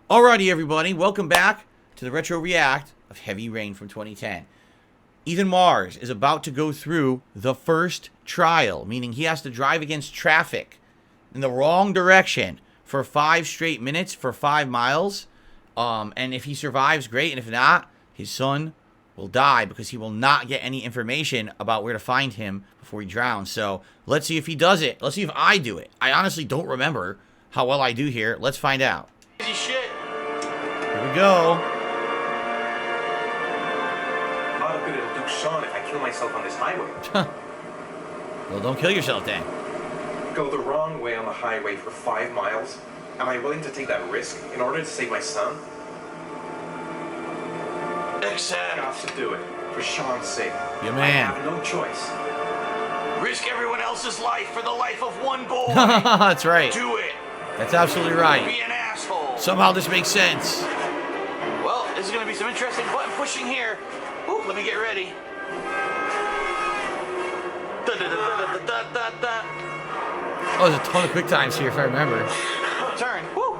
Alrighty, everybody, welcome back to the Retro React of Heavy Rain from 2010. Ethan Mars is about to go through the first trial, meaning he has to drive against traffic in the wrong direction for 5 straight minutes for 5 miles. And if he survives, great, and if not, his son will die because he will not get any information about where to find him before he drowns. So let's see if he does it. Let's see if I do it. I honestly don't remember how well I do here. Let's find out. Crazy shit. Here we go. How good it'll do Sean if I kill myself on this highway. Well, don't kill yourself then. Go the wrong way on the highway for 5 miles? Am I willing to take that risk in order to save my son? I got to do it, for Sean's sake. Yeah, I man. have no choice. Risk everyone else's life for the life of one boy. That's right. Do it. That's absolutely right. Be an asshole. Somehow this makes sense. Well, this is going to be some interesting button pushing here. Ooh, let me get ready. Da-da-da-da-da-da-da-da. Oh, there's a ton of quick times here if I remember. Turn. Woo.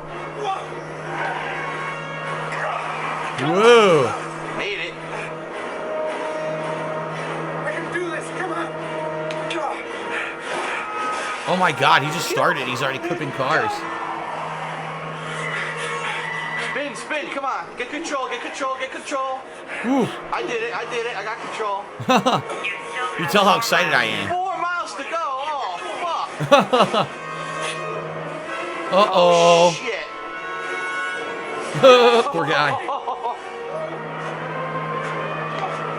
Whoa. Made it. I can do this, come on! Oh my god, he just started. He's already clipping cars. Spin, spin, come on. Get control, get control, get control. Woo. I did it, I got control. You tell how excited I am. 4 miles to go. Oh, fuck. Uh-oh. Shit. Poor guy.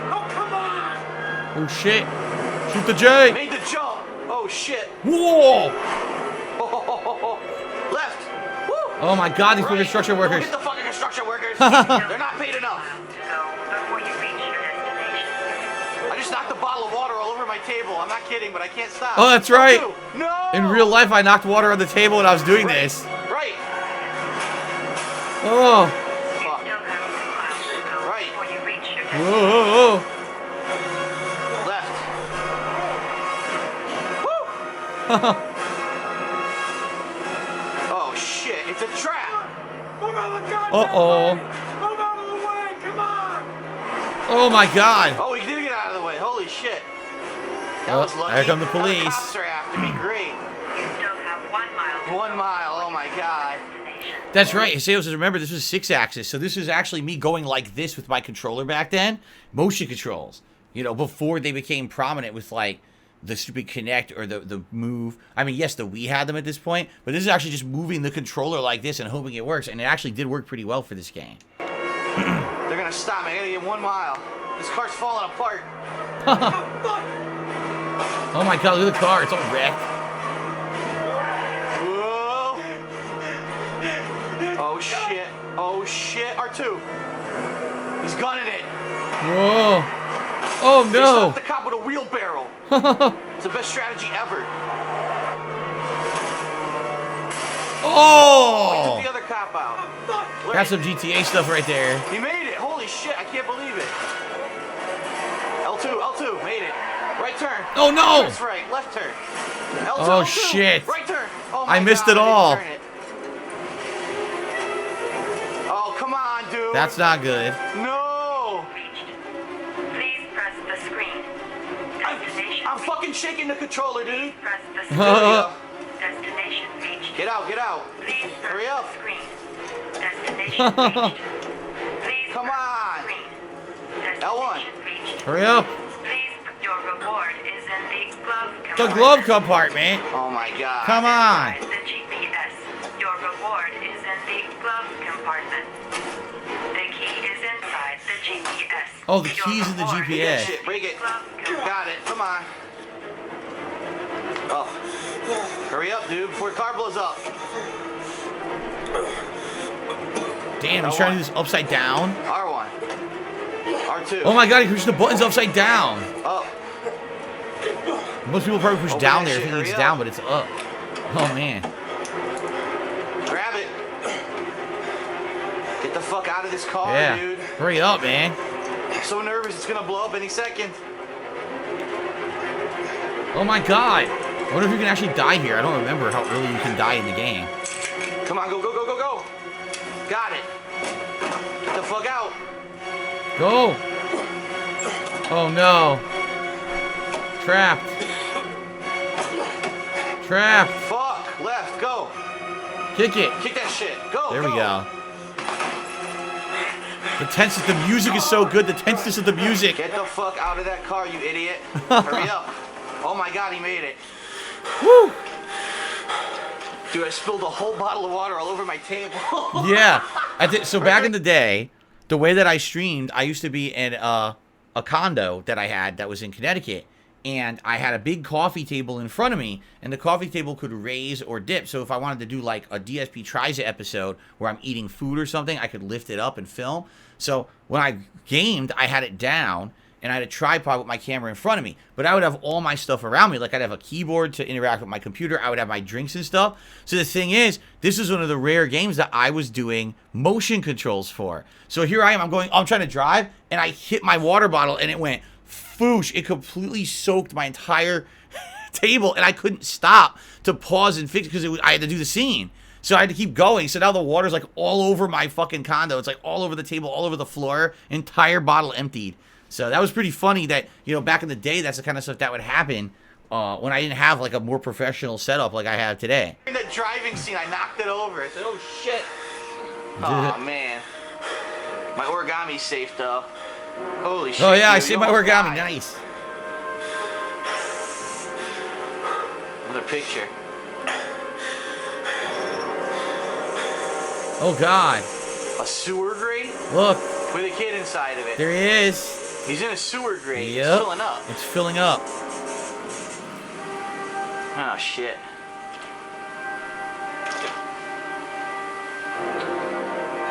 Oh, come on! Oh shit. Shoot the J. Made the jump. Oh, shit. Whoa. Left. Woo. Oh my god, these Right. construction workers. Get the fucking construction workers. They're not paid enough. I just knocked a bottle of water all over my table. I'm not kidding, but I can't stop. Oh, that's right. No. In real life, I knocked water on the table when I was doing Right. this. Right. Oh. Fuck. Right. Whoa, whoa, whoa. Left. Woo. Oh shit! It's a trap. Move out of the goddamn Uh-oh. way! Move out of the way, come on! Oh my god. Oh, we did get out of the way. Holy shit. That Oh, was lucky. here come the Now police. cops are after me. Great. 1 mile. Oh my god. That's right. Sales, remember, this was 6-axis, so this was actually me going like this with my controller back then. Motion controls. You know, before they became prominent with, like, the stupid Kinect or the move. I mean, yes, the Wii had them at this point, but this is actually just moving the controller like this and hoping it works, and it actually did work pretty well for this game. They're gonna stop me. I gotta get 1 mile. This car's falling apart. Oh my god, look at the car. It's all wrecked. Whoa. Oh shit. Oh shit. R2. He's gunning it. Whoa. Oh They no. stopped the cop with a wheelbarrow. It's the best strategy ever. Oh. Took the other cop out. That's some GTA stuff right there. He made it. Holy shit. I can't believe it. L2. Made it. Right turn. Oh no. That's right. Left turn. L2. Oh, L2. shit. Right turn. Oh my I missed God, it all. I didn't turn it. Oh, come on, dude. That's not good. No. Please press the screen. Destination. I'm fucking shaking the controller, dude. Press the There we go. destination page. Get out. Please press Hurry up. the screen. Destination page. Please Come press on. the screen. L1. Destination page. Hurry up. Please, your reward is in the glove The compartment. glove compartment. Oh my God. Come on. Press the GPS. Your reward is in the glove compartment. The key is inside the GPS. Oh, the Your key's in the reward GPS. is in Shit, break the it. glove compartment. Got it. Come on. Oh. Hurry up, dude, before the car blows up. Damn, he's trying to do this upside down. R1. R2. Oh my god, he pushed the buttons upside down. Up. Most people probably push Open down that there shit, thinking it's hurry down, up. but it's up. Oh man. Grab it. Get the fuck out of this car, Yeah. dude. Hurry up, man. I'm so nervous it's gonna blow up any second. Oh my god. I wonder if you can actually die here. I don't remember how early you can die in the game. Come on, go, go, go, go, go. Got it. Get the fuck out. Go. Oh no. Trapped. Trapped. Fuck. Left. Go. Kick it. Kick that shit. Go. There we go. The tenseness, the music is so good. The tenseness of the music. Get the fuck out of that car, you idiot. Hurry up. Oh my god, he made it. Woo. Dude, I spilled a whole bottle of water all over my table. Yeah. So back in the day, the way that I streamed, I used to be in a condo that I had that was in Connecticut. And I had a big coffee table in front of me, and the coffee table could raise or dip. So if I wanted to do like a DSP Tries It episode where I'm eating food or something, I could lift it up and film. So when I gamed, I had it down, and I had a tripod with my camera in front of me. But I would have all my stuff around me. Like I'd have a keyboard to interact with my computer. I would have my drinks and stuff. So the thing is, this is one of the rare games that I was doing motion controls for. So here I am. I'm trying to drive, and I hit my water bottle, and it went foosh. It completely soaked my entire table, and I couldn't stop to pause and fix it because I had to do the scene. So I had to keep going. So now the water's like all over my fucking condo. It's like all over the table, all over the floor. Entire bottle emptied. So that was pretty funny that, back in the day, that's the kind of stuff that would happen when I didn't have like a more professional setup like I have today. In the driving scene, I knocked it over. I said, oh shit. Oh man. My origami's safe though. Holy shit. Oh yeah, I dude, see my almost origami. died. Nice. Another picture. Oh god. A sewer grate? Look. With a kid inside of it. There he is. He's in a sewer grate. Yep. It's filling up. It's filling up. Oh shit.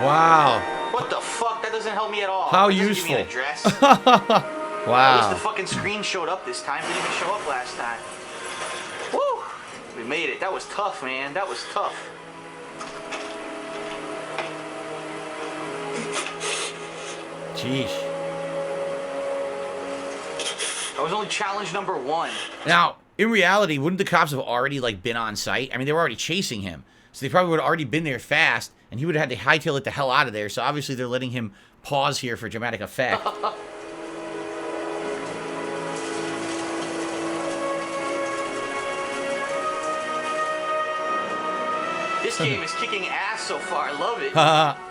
Wow. What the fuck? That doesn't help me at all. How It doesn't useful. Give me an address. At least Wow. the fucking screen showed up this time. Didn't even show up last time. Woo! We made it. That was tough, man. That was tough. Jeez. That was only challenge number 1. Now, in reality, wouldn't the cops have already been on site? I mean, they were already chasing him. So they probably would have already been there fast, and he would have had to hightail it the hell out of there. So obviously they're letting him pause here for dramatic effect. This game is kicking ass so far. I love it.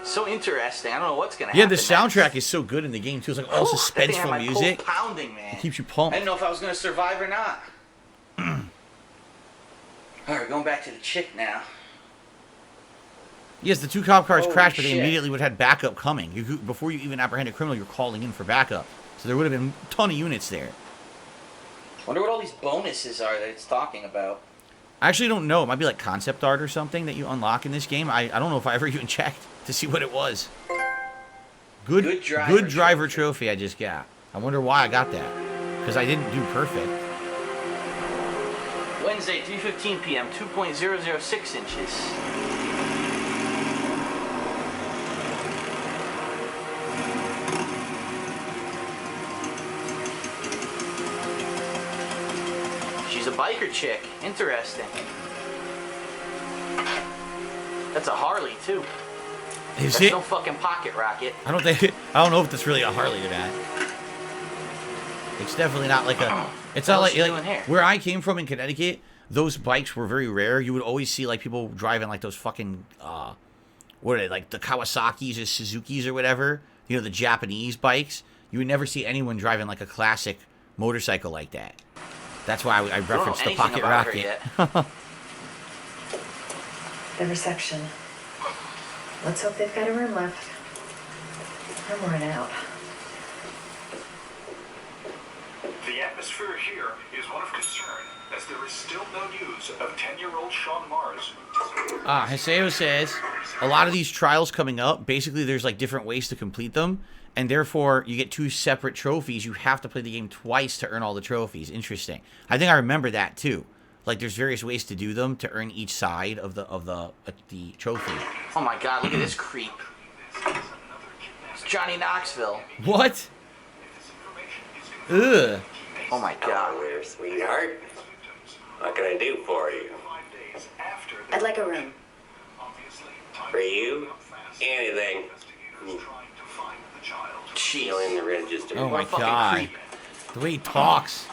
So interesting. I don't know what's gonna Yeah, happen. the soundtrack is so good in the game too. It's like all suspenseful music. Pounding, man. It keeps you I pumped. didn't know if I was gonna survive or not. All right, going back to the chick now. Yes, the 2 cop cars Holy crashed, but they shit. immediately would have had backup coming. Before you even apprehend a criminal, you're calling in for backup. So there would have been a ton of units there. Wonder what all these bonuses are that it's talking about. I actually don't know. It might be like concept art or something that you unlock in this game. I don't know if I ever even checked to see what it was. Good driver trophy I just got. I wonder why I got that. Because I didn't do perfect. Wednesday, 3:15 p.m., 2.006 inches. She's a biker chick. Interesting. That's a Harley too. Is That's it? no fucking pocket rocket. I don't know if that's really a Harley or not. It's definitely not like a. It's not like where I came from in Connecticut. Those bikes were very rare. You would always see people driving those fucking what are they, like the Kawasaki's or Suzuki's or whatever. The Japanese bikes. You would never see anyone driving a classic motorcycle like that. That's why I referenced the pocket rocket. The reception. Let's hope they've got a room left. I'm worn out. The atmosphere here is one of concern, as there is still no news of 10-year-old Sean Mars. Haseo says, a lot of these trials coming up, basically there's different ways to complete them, and therefore you get 2 separate trophies. You have to play the game twice to earn all the trophies. Interesting. I think I remember that too. There's various ways to do them to earn each side of the trophy. Oh my god, look at this creep. It's Johnny Knoxville. What? Ugh. Oh my god. Hello there, sweetheart. What can I do for you? I'd like a room. For you and Oh What my a fucking god. creep. The way he talks.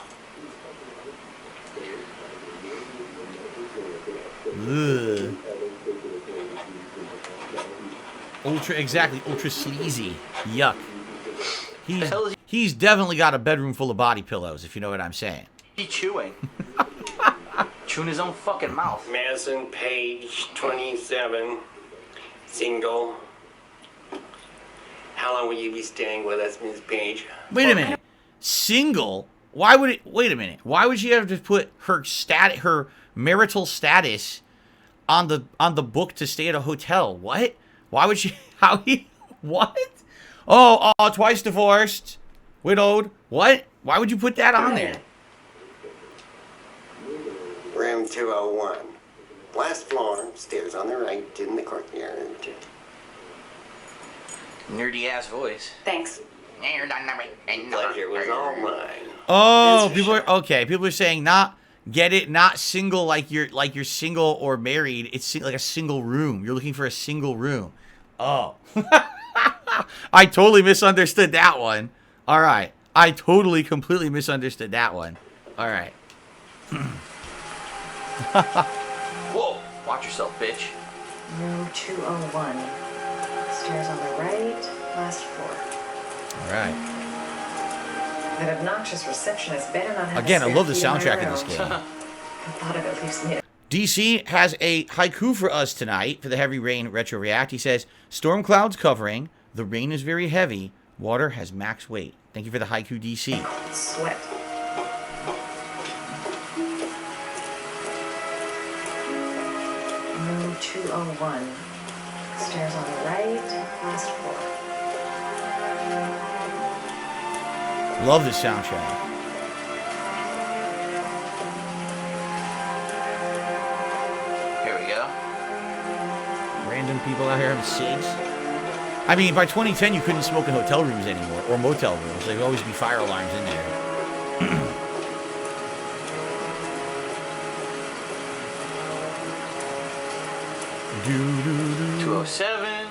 Ugh. Ultra sleazy. Yuck. hell is He's definitely got a bedroom full of body pillows, if you know what I'm saying. he chewing? Chewing his own fucking mouth. Madison Page, 27, single. How long will you be staying with us, Ms. Page? Wait a minute. Single? Why would it? Wait a minute. Why would she have to put her marital status on the book to stay at a hotel? What? Why would she? How he? What? Oh, twice divorced, widowed. What? Why would you put that on there? Room 201. Last floor, stairs on the right, in the courtyard. Nerdy ass voice. Thanks. Pleasure was all mine. Oh, people are saying not single like you're single or married. It's like a single room. You're looking for a single room. Oh. I totally misunderstood that one. All right. I totally completely misunderstood that one. All right. Whoa! Watch yourself, bitch. Room 201. Stairs on the right, last floor. All right. That obnoxious receptionist better not have Again, a I love the spare key soundtrack my in this room. game. The thought of it leaves me. DC has a haiku for us tonight for the Heavy Rain Retro React. He says, "Storm clouds covering. The rain is very heavy. Water has max weight." Thank you for the haiku, DC. Sweat. Room 201. Stairs on the right, last floor. Love this soundtrack. Here we go. Random people out here having cigs. I mean, by 2010, you couldn't smoke in hotel rooms anymore, or motel rooms. There would always be fire alarms in there. Do, do, do. 207.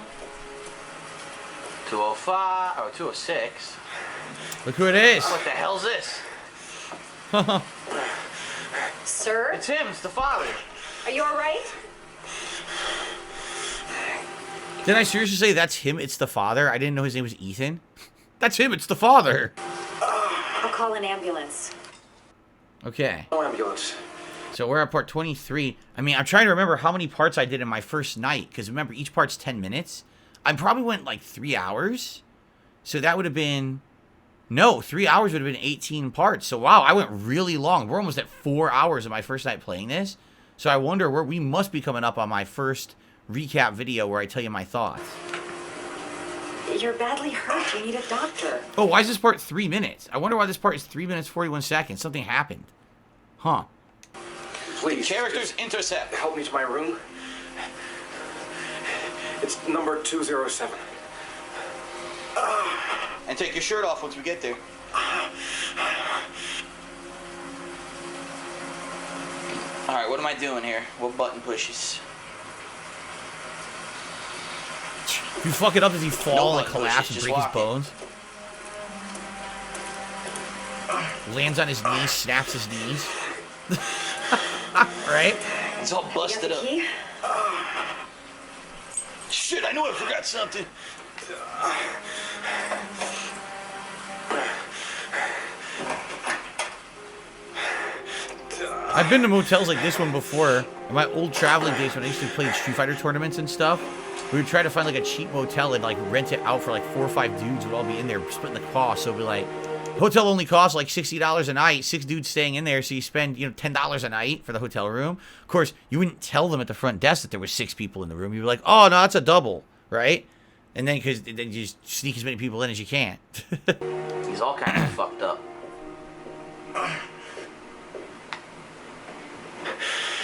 205. Oh, 206. Look who it is. What the hell's this? Sir, It's him. It's the father. are you all right? Did I seriously say that's him? It's the father. I didn't know his name was Ethan. That's him. It's the father. I'll call an ambulance. Okay. No ambulance. So we're at part 23. I mean, I'm trying to remember how many parts I did in my first night. Because remember, each part's 10 minutes. I probably went like 3 hours. So that would have been... No, 3 hours would have been 18 parts. So wow, I went really long. We're almost at 4 hours of my first night playing this. So I wonder where we must be coming up on my first recap video where I tell you my thoughts. You're badly hurt. You need a doctor. Oh, why is this part 3 minutes? I wonder why this part is 3 minutes 41 seconds. Something happened. Huh. Please. Characters intercept. Help me to my room. It's number 207. And take your shirt off once we get there. Alright, what am I doing here? What button pushes? If you fuck it up, does he fall No and button collapse pushes, and just break his walking. bones? Lands on his knees, snaps his knees. Right? It's all busted up. Key? Shit, I knew I forgot something. I've been to motels like this one before. In my old traveling days when I used to play Street Fighter tournaments and stuff, we would try to find like a cheap motel and like rent it out for like 4 or 5 dudes would all be in there splitting the cost. So it'd be like, hotel only costs like $60 a night, 6 dudes staying in there, so you spend, $10 a night for the hotel room. Of course, you wouldn't tell them at the front desk that there was 6 people in the room. You'd be like, oh no, that's a double, right? And then because then you just sneak as many people in as you can. He's all kind of fucked up.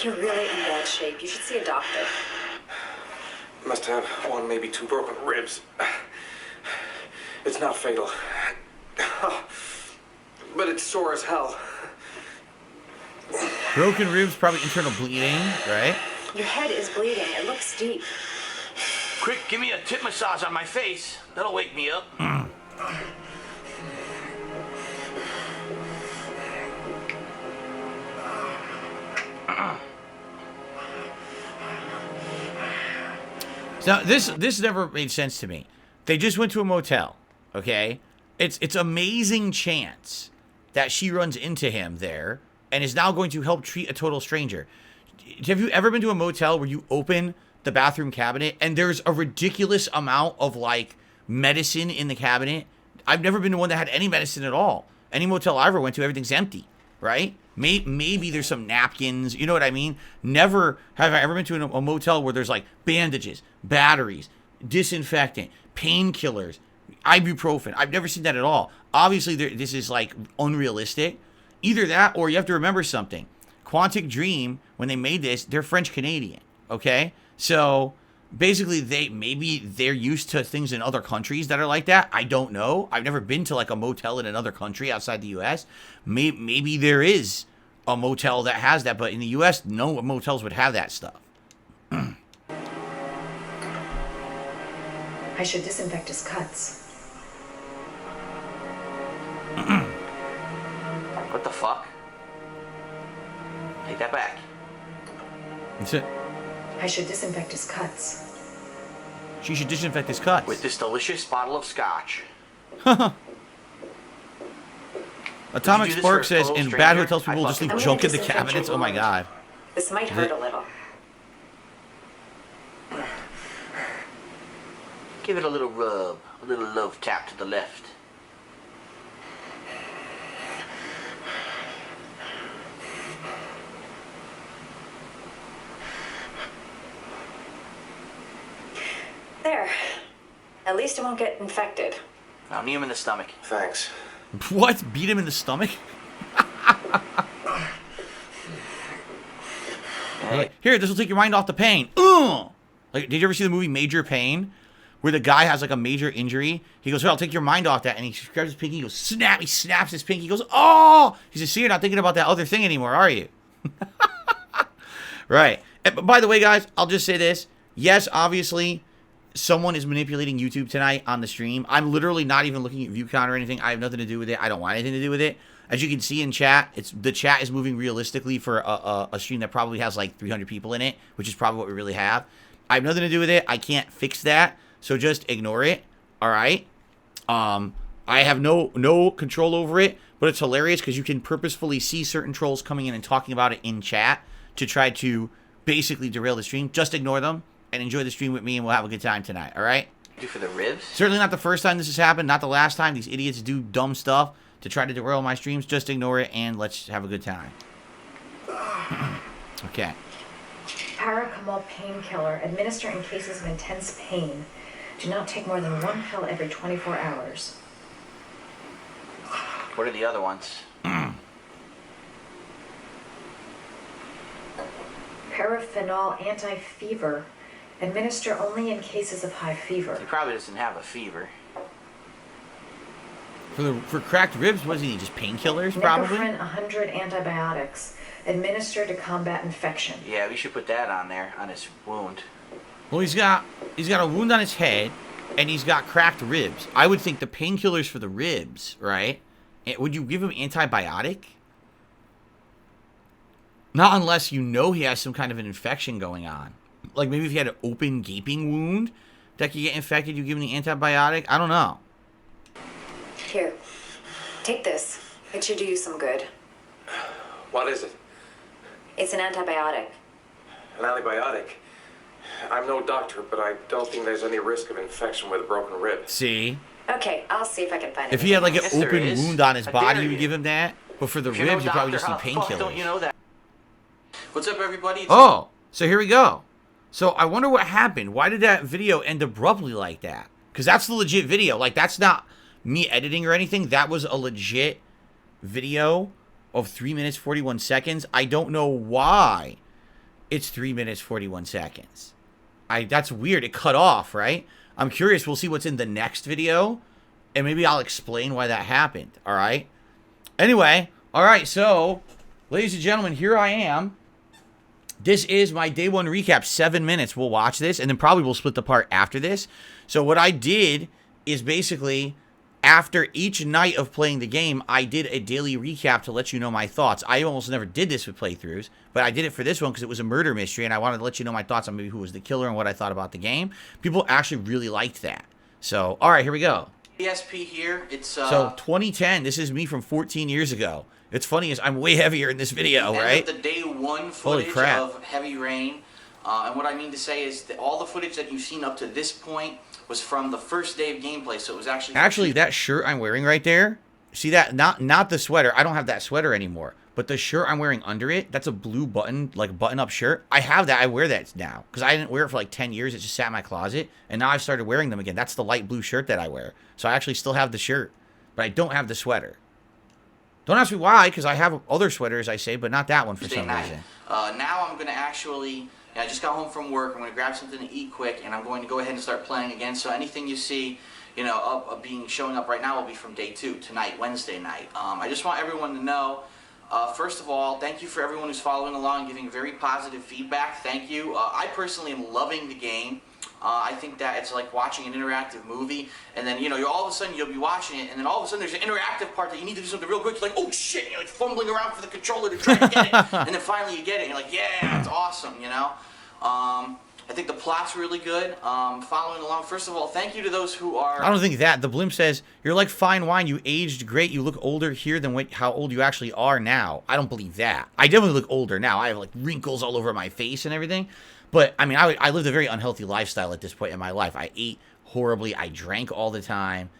You're really in bad shape. You should see a doctor. Must have 1, maybe 2 broken ribs. It's not fatal. But it's sore as hell. Broken ribs, probably internal bleeding, right? Your head is bleeding. It looks deep. Quick, give me a tip massage on my face. That'll wake me up. So this never made sense to me. They just went to a motel, okay? It's amazing chance that she runs into him there and is now going to help treat a total stranger. Have you ever been to a motel where you open the bathroom cabinet and there's a ridiculous amount of like medicine in the cabinet? I've never been to one that had any medicine at all. Any motel I ever went to, everything's empty, right? Maybe there's some napkins, you know what I mean? Never have I ever been to a motel where there's like bandages, batteries, disinfectant, painkillers, ibuprofen. I've never seen that at all. Obviously, this is like unrealistic. Either that or you have to remember something. Quantic Dream, when they made this, they're French-Canadian, okay? So basically, they're used to things in other countries that are like that. I don't know. I've never been to like a motel in another country outside the U.S. Maybe there is a motel that has that, but in the U.S., no motels would have that stuff. I should disinfect his cuts. What the fuck? Take that back. That's it. I should disinfect his cuts. She should disinfect his cuts. With this delicious bottle of scotch. Atomic this Spark for a says, total in stranger? bad hotels, people I just leave fucking- junk in the I'm gonna cabinets. disinfect Oh my your god. This might hurt a little. Give it a little rub. A little love tap to the left. There. At least it won't get infected. Now knee him in the stomach. Thanks. What? Beat him in the stomach? Like, here, this will take your mind off the pain. Ugh! Like, did you ever see the movie Major Pain? Where the guy has like a major injury. He goes, here, I'll take your mind off that. And he grabs his pinky, he goes, snap. He snaps his pinky. He goes, oh! He says, see, you're not thinking about that other thing anymore, are you? Right. And, by the way, guys, I'll just say this. Yes, obviously, someone is manipulating YouTube tonight on the stream. I'm literally not even looking at view count or anything. I have nothing to do with it. I don't want anything to do with it. As you can see in chat, the chat is moving realistically for a stream that probably has like 300 people in it, which is probably what we really have. I have nothing to do with it. I can't fix that, so just ignore it. All right. I have no control over it, but it's hilarious because you can purposefully see certain trolls coming in and talking about it in chat to try to basically derail the stream. Just ignore them and enjoy the stream with me, and we'll have a good time tonight. All right. Do for the ribs? Certainly not the first time this has happened. Not the last time. These idiots do dumb stuff to try to derail my streams. Just ignore it and let's have a good time. Okay. Paracetamol painkiller. Administer in cases of intense pain. Do not take more than one pill every 24 hours. What are the other ones? Paraphenol anti-fever. Administer only in cases of high fever. He probably doesn't have a fever. For cracked ribs, what does he need? Just painkillers, probably? Necrophren 100 antibiotics. Administer to combat infection. Yeah, we should put that on there, on his wound. Well, he's got a wound on his head, and he's got cracked ribs. I would think the painkillers for the ribs, right? Would you give him antibiotic? Not unless you know he has some kind of an infection going on. Like maybe if he had an open gaping wound that could get infected, you give him the antibiotic? I don't know. Here, take this. It should do you some good. What is it? It's an antibiotic. An antibiotic? I'm no doctor, but I don't think there's any risk of infection with a broken rib. See? Okay, I'll see if I can find it. If he had like an Yes, there open is. wound on his I body, dare you would you. give him that. But for the If you're no ribs, you probably just need doctor, how the fuck painkillers. don't you know that? What's up, everybody? It's Oh, so here we go. So I wonder what happened. Why did that video end abruptly like that? Because that's the legit video. Like, that's not me editing or anything. That was a legit video of 3 minutes, 41 seconds. I don't know why it's 3 minutes, 41 seconds. That's weird. It cut off, right? I'm curious. We'll see what's in the next video, and maybe I'll explain why that happened, all right? Anyway, all right, so, ladies and gentlemen, here I am. This is my day one recap, 7 minutes. We'll watch this, and then probably we'll split the part after this. So what I did is basically after each night of playing the game, I did a daily recap to let you know my thoughts. I almost never did this with playthroughs, but I did it for this one because it was a murder mystery, and I wanted to let you know my thoughts on maybe who was the killer and what I thought about the game. People actually really liked that. So, all right, here we go. ESP here. It's so 2010. This is me from 14 years ago. It's funny is I'm way heavier in this video, right? The day one footage of Heavy Rain. And what I mean to say is that all the footage that you've seen up to this point was from the first day of gameplay, so it was actually that shirt I'm wearing right there. See that? Not the sweater. I don't have that sweater anymore. But the shirt I'm wearing under it, that's a blue button, like button-up shirt. I have that. I wear that now because I didn't wear it for like 10 years. It just sat in my closet, and now I've started wearing them again. That's the light blue shirt that I wear. So I actually still have the shirt, but I don't have the sweater. Don't ask me why, because I have other sweaters, I say, but not that one for some reason. Now I'm going to actually... I just got home from work. I'm going to grab something to eat quick, and I'm going to go ahead and start playing again. So anything you see, showing up right now will be from day 2, tonight, Wednesday night. I just want everyone to know, first of all, thank you for everyone who's following along and giving very positive feedback. Thank you. I personally am loving the game. I think that it's like watching an interactive movie, and then, all of a sudden you'll be watching it, and then all of a sudden there's an interactive part that you need to do something real quick. You're like, oh shit, and you're like fumbling around for the controller to try to get it, and then finally you get it, and you're like, yeah, it's awesome, I think the plot's really good. Following along, first of all, thank you to those who are... I don't think that. The Blimp says, you're like fine wine. You aged great. You look older here than how old you actually are now. I don't believe that. I definitely look older now. I have like wrinkles all over my face and everything. But, I mean, I lived a very unhealthy lifestyle at this point in my life. I ate horribly. I drank all the time.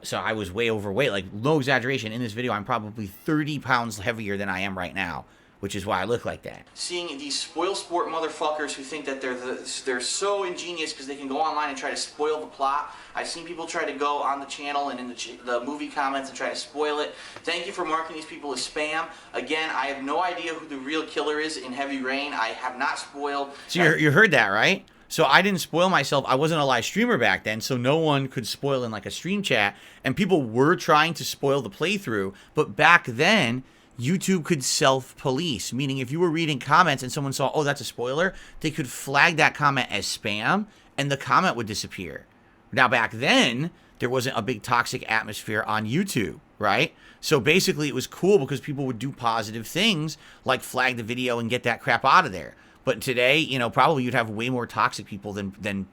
So I was way overweight. Like, no exaggeration. In this video, I'm probably 30 pounds heavier than I am right now, which is why I look like that. Seeing these spoil sport motherfuckers who think that they're so ingenious because they can go online and try to spoil the plot. I've seen people try to go on the channel and in the movie comments and try to spoil it. Thank you for marking these people as spam. Again, I have no idea who the real killer is in Heavy Rain. I have not spoiled. So you heard that, right? So I didn't spoil myself. I wasn't a live streamer back then, so no one could spoil in like a stream chat. And people were trying to spoil the playthrough, but back then, YouTube could self-police, meaning if you were reading comments and someone saw, oh, that's a spoiler, they could flag that comment as spam, and the comment would disappear. Now, back then, there wasn't a big toxic atmosphere on YouTube, right? So basically, it was cool because people would do positive things, like flag the video and get that crap out of there. But today, probably you'd have way more toxic people than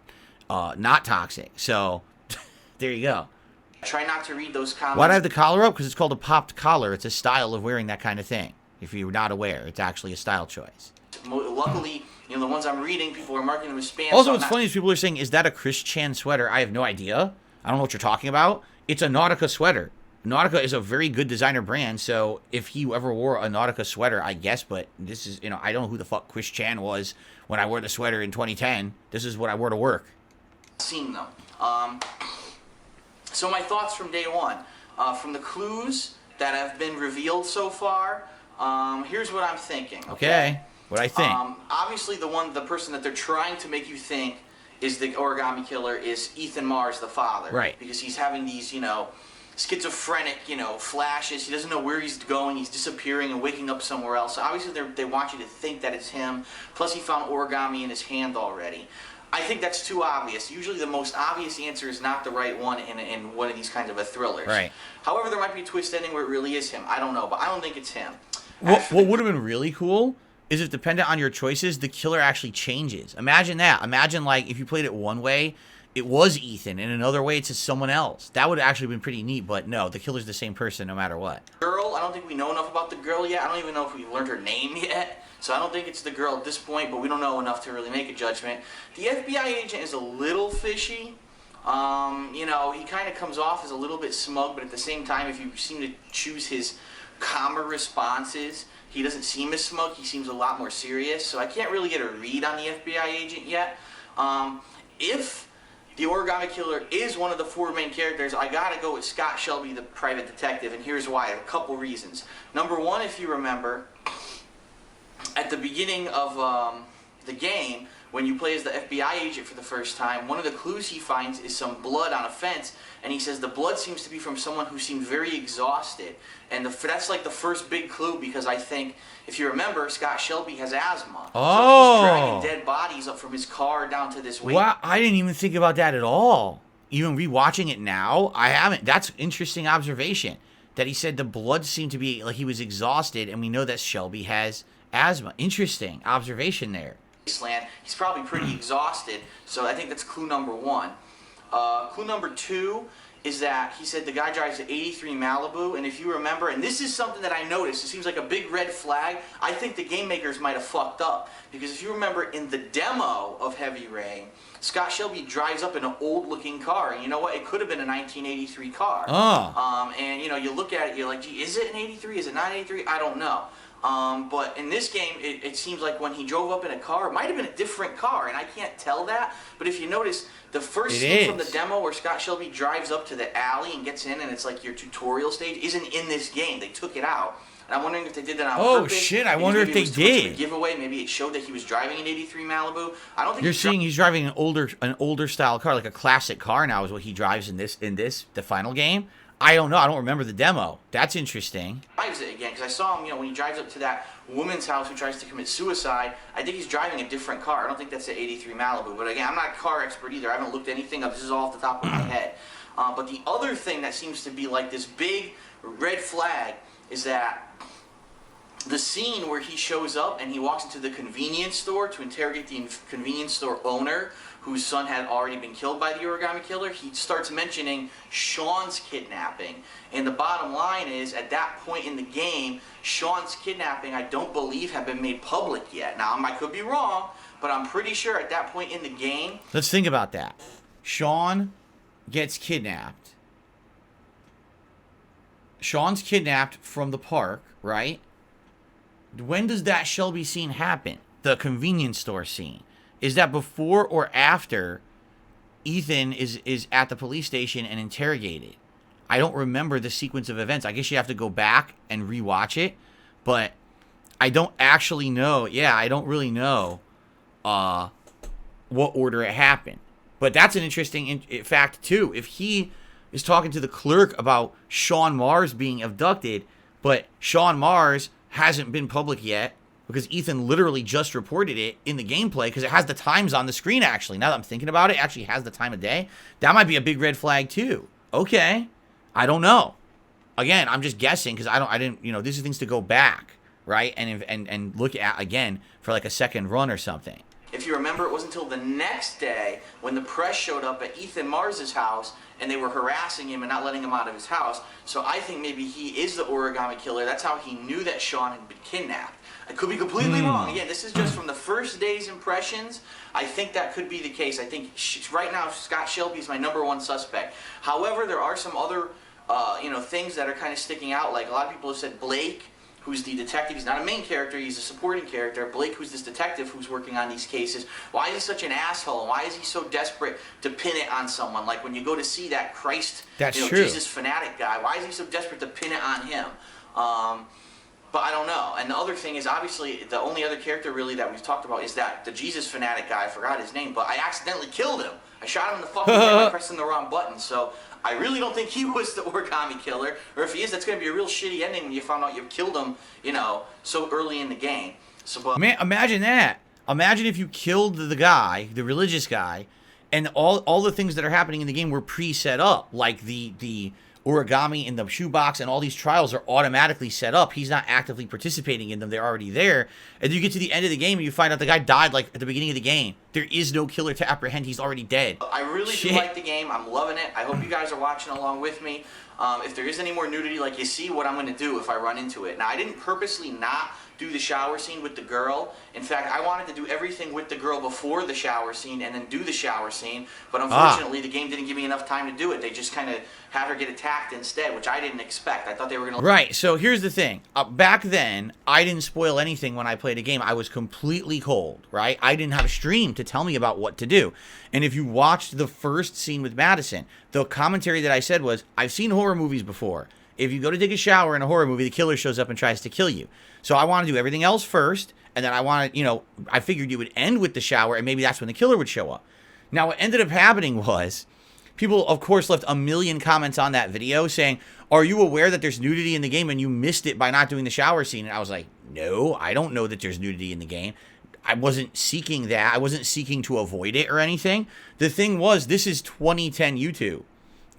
not toxic. So, there you go. Try not to read those comments. Why do I have the collar up? Because it's called a popped collar. It's a style of wearing that kind of thing. If you're not aware, it's actually a style choice. Luckily, the ones I'm reading, people are marking them as spam. Also, what's funny is people are saying, is that a Chris Chan sweater? I have no idea. I don't know what you're talking about. It's a Nautica sweater. Nautica is a very good designer brand, so if he ever wore a Nautica sweater, I guess, but this is, I don't know who the fuck Chris Chan was when I wore the sweater in 2010. This is what I wore to work. Seen them. So my thoughts from day one. From the clues that have been revealed so far, here's what I'm thinking. Okay. What I think. Obviously, the person that they're trying to make you think is the origami killer is Ethan Mars, the father. Right. Because he's having these, schizophrenic, flashes. He doesn't know where he's going. He's disappearing and waking up somewhere else. So obviously, they want you to think that it's him. Plus, he found origami in his hand already. I think that's too obvious. Usually the most obvious answer is not the right one in one of these kinds of a thrillers. Right. However, there might be a twist ending where it really is him. I don't know, but I don't think it's him. What would have been really cool is if, dependent on your choices, the killer actually changes. Imagine that. Imagine, like, if you played it one way, it was Ethan, and another way it's someone else. That would have actually been pretty neat, but no, the killer's the same person no matter what. Girl, I don't think we know enough about the girl yet. I don't even know if we've learned her name yet. So I don't think it's the girl at this point, but we don't know enough to really make a judgment. The FBI agent is a little fishy. He kind of comes off as a little bit smug, but at the same time, if you seem to choose his calmer responses, he doesn't seem as smug. He seems a lot more serious. So I can't really get a read on the FBI agent yet. If the origami killer is one of the 4 main characters, I gotta go with Scott Shelby, the private detective, and here's why. A couple reasons. Number one, if you remember, at the beginning of the game, when you play as the FBI agent for the first time, one of the clues he finds is some blood on a fence, and he says the blood seems to be from someone who seemed very exhausted. And that's like the first big clue, because I think, if you remember, Scott Shelby has asthma. Oh. So he's dragging dead bodies up from his car down to this way. Wow, I didn't even think about that at all. even rewatching it now, I haven't. That's interesting observation. That he said the blood seemed to be like he was exhausted, and we know that Shelby has asthma. Interesting observation there. Wasteland. He's probably pretty exhausted, so I think that's clue number one. Clue number two is that he said the guy drives an 83 Malibu, and if you remember, and this is something that I noticed, it seems like a big red flag. I think the game makers might have fucked up, because if you remember in the demo of Heavy Rain, Scott Shelby drives up in an old-looking car, and you know what? It could have been a 1983 car. Oh. And you know, you look at it, you're like, gee, is it an 83? Is it not 83? I don't know. But in this game, it seems like when he drove up in a car, it might have been a different car, and I can't tell that. But if you notice, the first scene from the demo where Scott Shelby drives up to the alley and gets in, and it's like your tutorial stage, isn't in this game. They took it out. And I'm wondering if they did that on purpose. Oh, shit, I wonder if they did. A giveaway. Maybe it showed that he was driving an 83 Malibu. I don't think You're saying he's driving an older style car, like a classic car now is what he drives in the final game? I don't know. I don't remember the demo. That's interesting. Drives it again, because I saw him, you know, when he drives up to that woman's house who tries to commit suicide. I think he's driving a different car. I don't think that's the 83 Malibu. But again, I'm not a car expert either. I haven't looked anything up. This is all off the top of my head. But the other thing that seems to be like this big red flag is that the scene where he shows up and he walks into the convenience store to interrogate the convenience store owner, whose son had already been killed by the origami killer, he starts mentioning Sean's kidnapping. And the bottom line is, at that point in the game, Sean's kidnapping, I don't believe, had been made public yet. Now, I could be wrong, but I'm pretty sure at that point in the game... Let's think about that. Sean gets kidnapped. Sean's kidnapped from the park, right? When does that Shelby scene happen? The convenience store scene. Is that before or after Ethan is at the police station and interrogated? I don't remember the sequence of events. I guess you have to go back and rewatch it, but I don't actually know. Yeah, I don't really know what order it happened. But that's an interesting fact, too. If he is talking to the clerk about Sean Mars being abducted, but Sean Mars hasn't been public yet, because Ethan literally just reported it in the gameplay, because it has the times on the screen, actually. Now that I'm thinking about it, it actually has the time of day. That might be a big red flag, too. Okay. I don't know. Again, I'm just guessing, because I didn't, you know, these are things to go back, right? And look at, again, for like a second run or something. If you remember, it wasn't until the next day when the press showed up at Ethan Mars's house and they were harassing him and not letting him out of his house. So I think maybe he is the origami killer. That's how he knew that Sean had been kidnapped. I could be completely wrong. Again, this is just from the first day's impressions. I think that could be the case. I think right now Scott Shelby is my #1 suspect. However, there are some other things that are kind of sticking out. Like a lot of people have said Blake, who's the detective. He's not a main character, he's a supporting character. Blake, who's this detective who's working on these cases. Why is he such an asshole? Why is he so desperate to pin it on someone? Like when you go to see that Christ, Jesus fanatic guy, why is he so desperate to pin it on him? But I don't know. And the other thing is, obviously, the only other character really that we've talked about is that the Jesus fanatic guy. I forgot his name, but I accidentally killed him. I shot him in the fucking head by pressing the wrong button. So I really don't think he was the origami killer. Or if he is, that's going to be a real shitty ending when you found out you've killed him, so early in the game. So, but Man, imagine that. Imagine if you killed the guy, the religious guy, and all the things that are happening in the game were pre-set up. Like the origami in the shoebox and all these trials are automatically set up. He's not actively participating in them. They're already there. And you get to the end of the game and you find out the guy died like at the beginning of the game. There is no killer to apprehend. He's already dead. I really do like the game. I'm loving it. I hope you guys are watching along with me. If there is any more nudity, like you see what I'm going to do if I run into it. Now, I didn't purposely not do the shower scene with the girl. In fact, I wanted to do everything with the girl before the shower scene and then do the shower scene. But unfortunately, the game didn't give me enough time to do it. They just kind of had her get attacked instead, which I didn't expect. I thought they were going to... Right, so here's the thing. Back then, I didn't spoil anything when I played a game. I was completely cold, right? I didn't have a stream to tell me about what to do. And if you watched the first scene with Madison, the commentary that I said was, I've seen horror movies before. If you go to take a shower in a horror movie, the killer shows up and tries to kill you. So I want to do everything else first, and then I figured you would end with the shower, and maybe that's when the killer would show up. Now, what ended up happening was, people, of course, left a million comments on that video saying, are you aware that there's nudity in the game and you missed it by not doing the shower scene? And I was like, no, I don't know that there's nudity in the game. I wasn't seeking that. I wasn't seeking to avoid it or anything. The thing was, this is 2010 YouTube,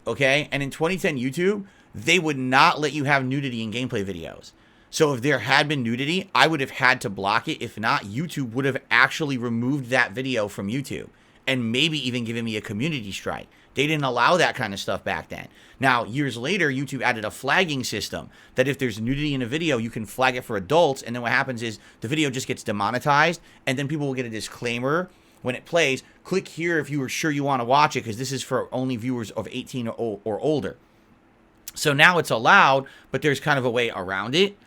okay? And in 2010 YouTube, they would not let you have nudity in gameplay videos. So if there had been nudity, I would have had to block it. If not, YouTube would have actually removed that video from YouTube and maybe even given me a community strike. They didn't allow that kind of stuff back then. Now, years later, YouTube added a flagging system that if there's nudity in a video, you can flag it for adults. And then what happens is the video just gets demonetized. And then people will get a disclaimer when it plays. Click here if you are sure you want to watch it, because this is for only viewers of 18 or older. So now it's allowed, but there's kind of a way around it.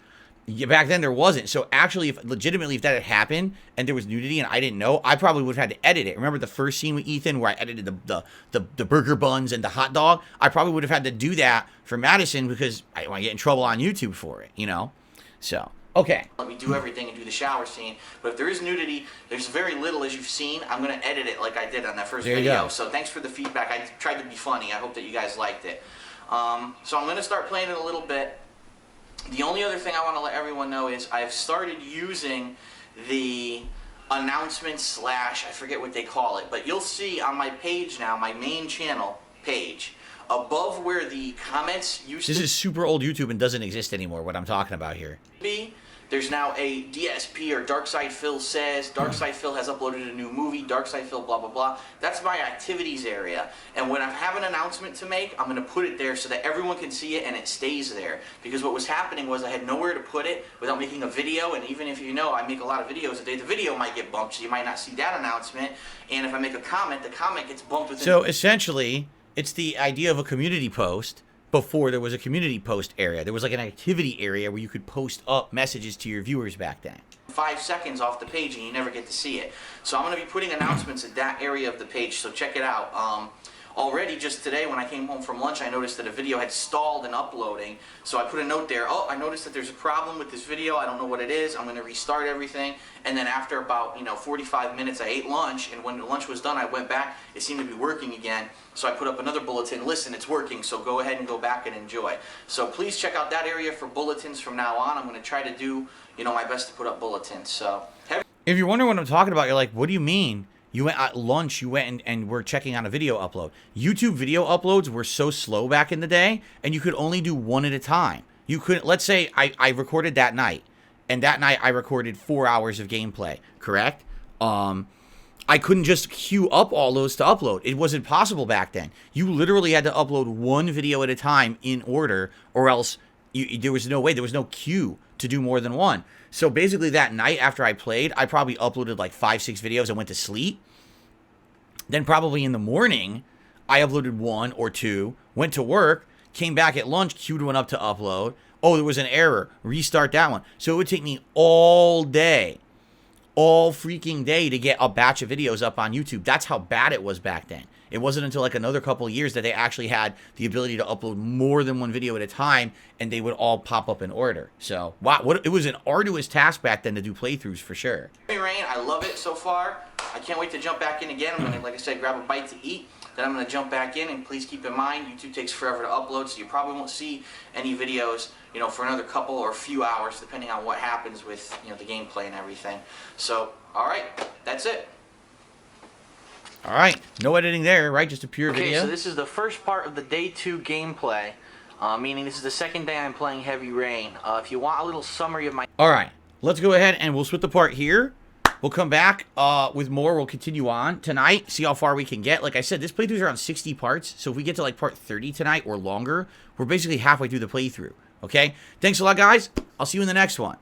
Back then there wasn't. So actually, if that had happened and there was nudity and I didn't know, I probably would have had to edit it. Remember the first scene with Ethan where I edited the burger buns and the hot dog? I probably would have had to do that for Madison because I want to get in trouble on YouTube for it, you know? So, okay. Let me do everything and do the shower scene. But if there is nudity, there's very little, as you've seen. I'm going to edit it like I did on that first video. So thanks for the feedback. I tried to be funny. I hope that you guys liked it. So I'm going to start playing it a little bit. The only other thing I want to let everyone know is I've started using the announcement / I forget what they call it, but you'll see on my page now, my main channel page, above where the comments used to be. This is super old YouTube and doesn't exist anymore, what I'm talking about here. There's now a DSP or DarksydePhil says, DarksydePhil has uploaded a new movie, DarksydePhil blah blah blah. That's my activities area. And when I have an announcement to make, I'm going to put it there so that everyone can see it and it stays there. Because what was happening was I had nowhere to put it without making a video, and even if you know I make a lot of videos a day, the video might get bumped, so you might not see that announcement. And if I make a comment, the comment gets bumped within. So essentially, it's the idea of a community post. Before there was a community post area. There was like an activity area where you could post up messages to your viewers back then. 5 seconds off the page and you never get to see it. So I'm going to be putting announcements at that area of the page, so check it out. Already just today when I came home from lunch, I noticed that a video had stalled in uploading. So I put a note there, oh, I noticed that there's a problem with this video. I don't know what it is. I'm going to restart everything. And then after about 45 minutes, I ate lunch. And when the lunch was done, I went back. It seemed to be working again. So I put up another bulletin. Listen, it's working. So go ahead and go back and enjoy. So please check out that area for bulletins from now on. I'm going to try to do my best to put up bulletins. So if you're wondering what I'm talking about, you're like, what do you mean? You went at lunch, you went and were checking on a video upload. YouTube video uploads were so slow back in the day, and you could only do one at a time. You couldn't, let's say I recorded that night, and that night I recorded 4 hours of gameplay, correct? I couldn't just queue up all those to upload. It wasn't possible back then. You literally had to upload one video at a time in order, or else there was no way, there was no queue to do more than one. So basically that night after I played, I probably uploaded like 5-6 videos and went to sleep. Then probably in the morning, I uploaded 1 or 2, went to work, came back at lunch, queued one up to upload. Oh, there was an error. Restart that one. So it would take me all day, all freaking day to get a batch of videos up on YouTube. That's how bad it was back then. It wasn't until like another couple of years that they actually had the ability to upload more than one video at a time, and they would all pop up in order. So, wow, it was an arduous task back then to do playthroughs for sure. Heavy Rain, I love it so far. I can't wait to jump back in again. I'm going to, like I said, grab a bite to eat. Then I'm going to jump back in, and please keep in mind, YouTube takes forever to upload, so you probably won't see any videos, for another couple or a few hours, depending on what happens with, the gameplay and everything. So, all right, that's it. All right, no editing there, right? Just a pure video. Okay, so this is the first part of the day 2 gameplay, meaning this is the second day I'm playing Heavy Rain. If you want a little summary of my... All right, let's go ahead and we'll split the part here. We'll come back with more. We'll continue on tonight, see how far we can get. Like I said, this playthrough's around 60 parts, so if we get to like part 30 tonight or longer, we're basically halfway through the playthrough, okay? Thanks a lot, guys. I'll see you in the next one.